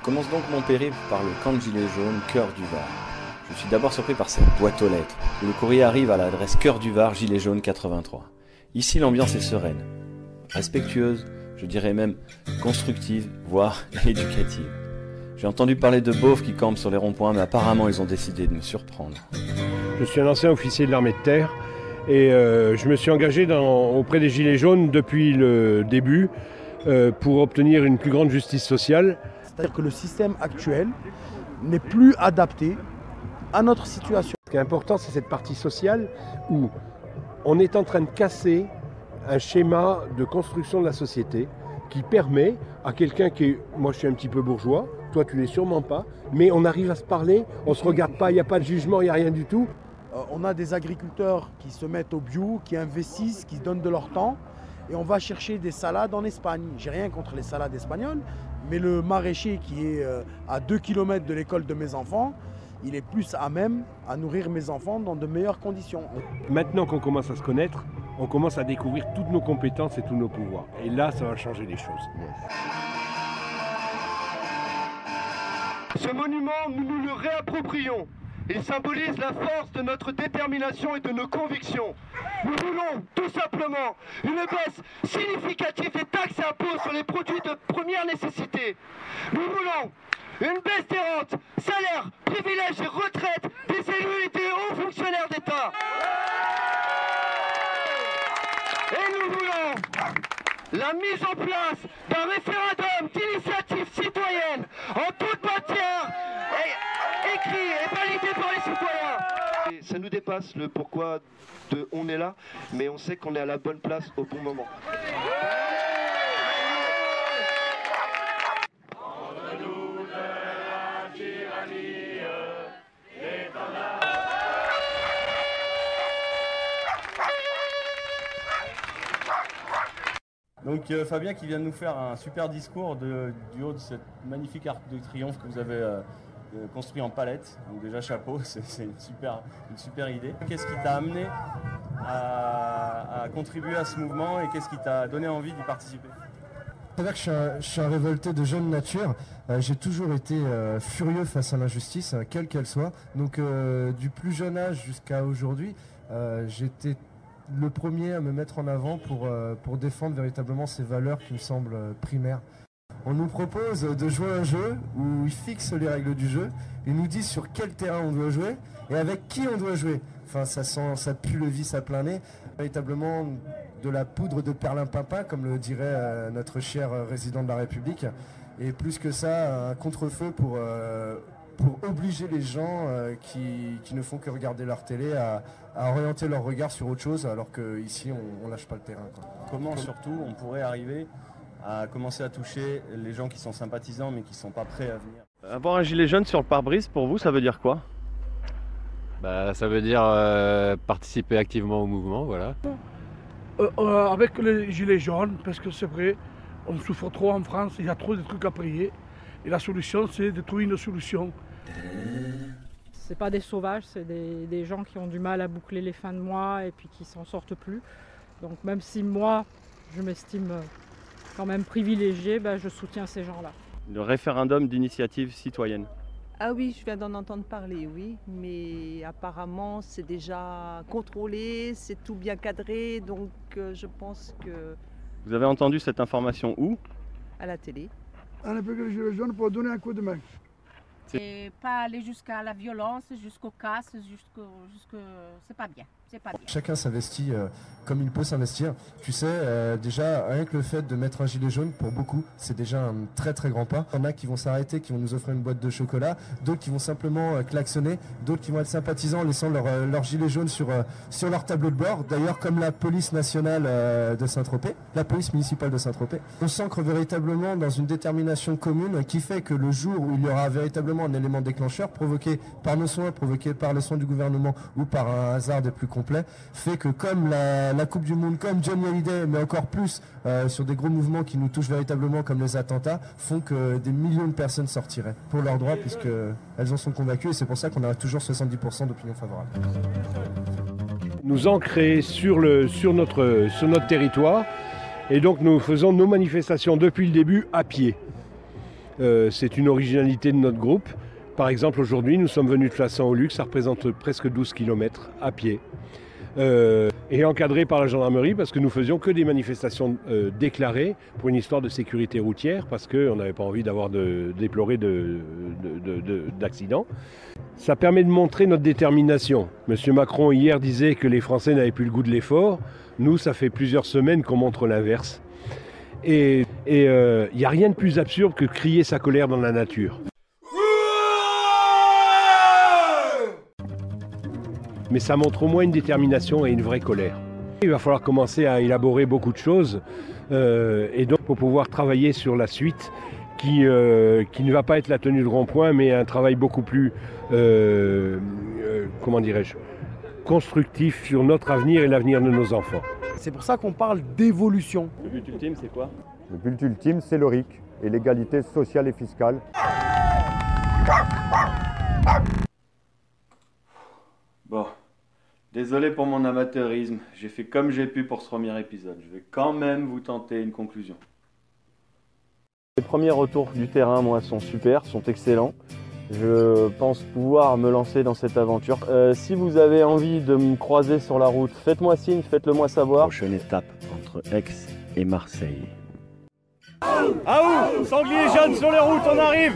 commence donc mon périple par le camp de Gilets jaunes, cœur du Var. Je suis d'abord surpris par cette boîte aux lettres, où le courrier arrive à l'adresse Cœur du Var, Gilets jaunes 83. Ici, l'ambiance est sereine, respectueuse, je dirais même constructive, voire éducative. J'ai entendu parler de beaufs qui campent sur les ronds-points, mais apparemment ils ont décidé de me surprendre. Je suis un ancien officier de l'armée de terre et je me suis engagé auprès des Gilets jaunes depuis le début pour obtenir une plus grande justice sociale. C'est-à-dire que le système actuel n'est plus adapté à notre situation. Ce qui est important, c'est cette partie sociale où on est en train de casser un schéma de construction de la société qui permet à quelqu'un qui est... Moi, je suis un petit peu bourgeois, toi, tu l'es sûrement pas, mais on arrive à se parler, on ne se regarde pas, il n'y a pas de jugement, il n'y a rien du tout. On a des agriculteurs qui se mettent au bio, qui investissent, qui donnent de leur temps, et on va chercher des salades en Espagne. J'ai rien contre les salades espagnoles, mais le maraîcher qui est à 2 km de l'école de mes enfants, il est plus à même à nourrir mes enfants dans de meilleures conditions. Maintenant qu'on commence à se connaître, on commence à découvrir toutes nos compétences et tous nos pouvoirs. Et là, ça va changer les choses. Ce monument, nous nous le réapproprions. Il symbolise la force de notre détermination et de nos convictions. Nous voulons tout simplement une baisse significative des taxes et impôts sur les produits de première nécessité. Nous voulons une baisse des rentes, salaires, privilèges et retraites des élus et des hauts fonctionnaires d'État. Et nous voulons la mise en place d'un référendum d'initiative citoyenne en toute matière, écrit et validé par les citoyens. Et ça nous dépasse le pourquoi on est là, mais on sait qu'on est à la bonne place au bon moment. Donc Fabien qui vient de nous faire un super discours du haut de cette magnifique arc de triomphe que vous avez construit en palette. Donc déjà chapeau, c'est une super idée. Qu'est-ce qui t'a amené à contribuer à ce mouvement et qu'est-ce qui t'a donné envie d'y participer? C'est vrai que je suis un révolté de jeune nature. J'ai toujours été furieux face à l'injustice, quelle qu'elle soit. Donc du plus jeune âge jusqu'à aujourd'hui, j'étais le premier à me mettre en avant pour défendre véritablement ces valeurs qui me semblent primaires. On nous propose de jouer un jeu où ils fixent les règles du jeu, ils nous disent sur quel terrain on doit jouer et avec qui on doit jouer. Enfin, ça pue le vice à plein nez. Véritablement de la poudre de perlimpinpin, comme le dirait notre cher résident de la République. Et plus que ça, un contre-feu pour obliger les gens qui ne font que regarder leur télé à orienter leur regard sur autre chose, alors qu'ici on lâche pas le terrain, quoi. Comment surtout on pourrait arriver à commencer à toucher les gens qui sont sympathisants mais qui ne sont pas prêts à venir? Avoir un gilet jaune sur le pare-brise, pour vous, ça veut dire quoi? Ça veut dire participer activement au mouvement, voilà. Avec les gilets jaunes, parce que c'est vrai, on souffre trop en France, il y a trop de trucs à payer. Et la solution, c'est de trouver une solution. C'est pas des sauvages, c'est des gens qui ont du mal à boucler les fins de mois et puis qui s'en sortent plus. Donc même si moi, je m'estime quand même privilégiée, je soutiens ces gens-là. Le référendum d'initiative citoyenne. Ah oui, je viens d'en entendre parler, oui. Mais apparemment, c'est déjà contrôlé, c'est tout bien cadré. Donc je pense que... Vous avez entendu cette information où? À la télé. On a pris les gilets jaunes pour donner un coup de main. Et pas aller jusqu'à la violence, jusqu'au casse, c'est pas bien. Chacun s'investit comme il peut s'investir. Tu sais, déjà, rien que le fait de mettre un gilet jaune, pour beaucoup, c'est déjà un très très grand pas. Il y en a qui vont s'arrêter, qui vont nous offrir une boîte de chocolat, d'autres qui vont simplement klaxonner, d'autres qui vont être sympathisants en laissant leur gilet jaune sur leur tableau de bord. D'ailleurs, comme la police nationale de Saint-Tropez, la police municipale de Saint-Tropez. On s'ancre véritablement dans une détermination commune qui fait que le jour où il y aura véritablement un élément déclencheur provoqué par nos soins, provoqué par les soins du gouvernement ou par un hasard des plus complet, fait que comme la Coupe du Monde, comme Johnny Hallyday, mais encore plus sur des gros mouvements qui nous touchent véritablement comme les attentats, font que des millions de personnes sortiraient pour leurs droits puisqu'elles en sont convaincues et c'est pour ça qu'on a toujours 70% d'opinion favorable. Nous ancrer sur notre territoire et donc nous faisons nos manifestations depuis le début à pied. C'est une originalité de notre groupe. Par exemple, aujourd'hui, nous sommes venus de Flassan-au-Luc, ça représente presque 12 km à pied. Et encadré par la gendarmerie parce que nous faisions que des manifestations déclarées pour une histoire de sécurité routière parce qu'on n'avait pas envie d'avoir déplorer d'accidents. Ça permet de montrer notre détermination. Monsieur Macron hier disait que les Français n'avaient plus le goût de l'effort. Nous, ça fait plusieurs semaines qu'on montre l'inverse. Et il n'y a rien de plus absurde que de crier sa colère dans la nature. Mais ça montre au moins une détermination et une vraie colère. Il va falloir commencer à élaborer beaucoup de choses et donc pour pouvoir travailler sur la suite qui ne va pas être la tenue de rond-point mais un travail beaucoup plus, comment dirais-je, constructif sur notre avenir et l'avenir de nos enfants. C'est pour ça qu'on parle d'évolution. Le but ultime, c'est quoi? Le but ultime, c'est le RIC et l'égalité sociale et fiscale. Bon, désolé pour mon amateurisme, j'ai fait comme j'ai pu pour ce premier épisode. Je vais quand même vous tenter une conclusion. Les premiers retours du terrain, moi, sont super, sont excellents. Je pense pouvoir me lancer dans cette aventure. Si vous avez envie de me croiser sur la route, faites-moi signe, faites-le moi savoir. Prochaine étape entre Aix et Marseille. Ah où sanglier jaune sur les routes, on arrive!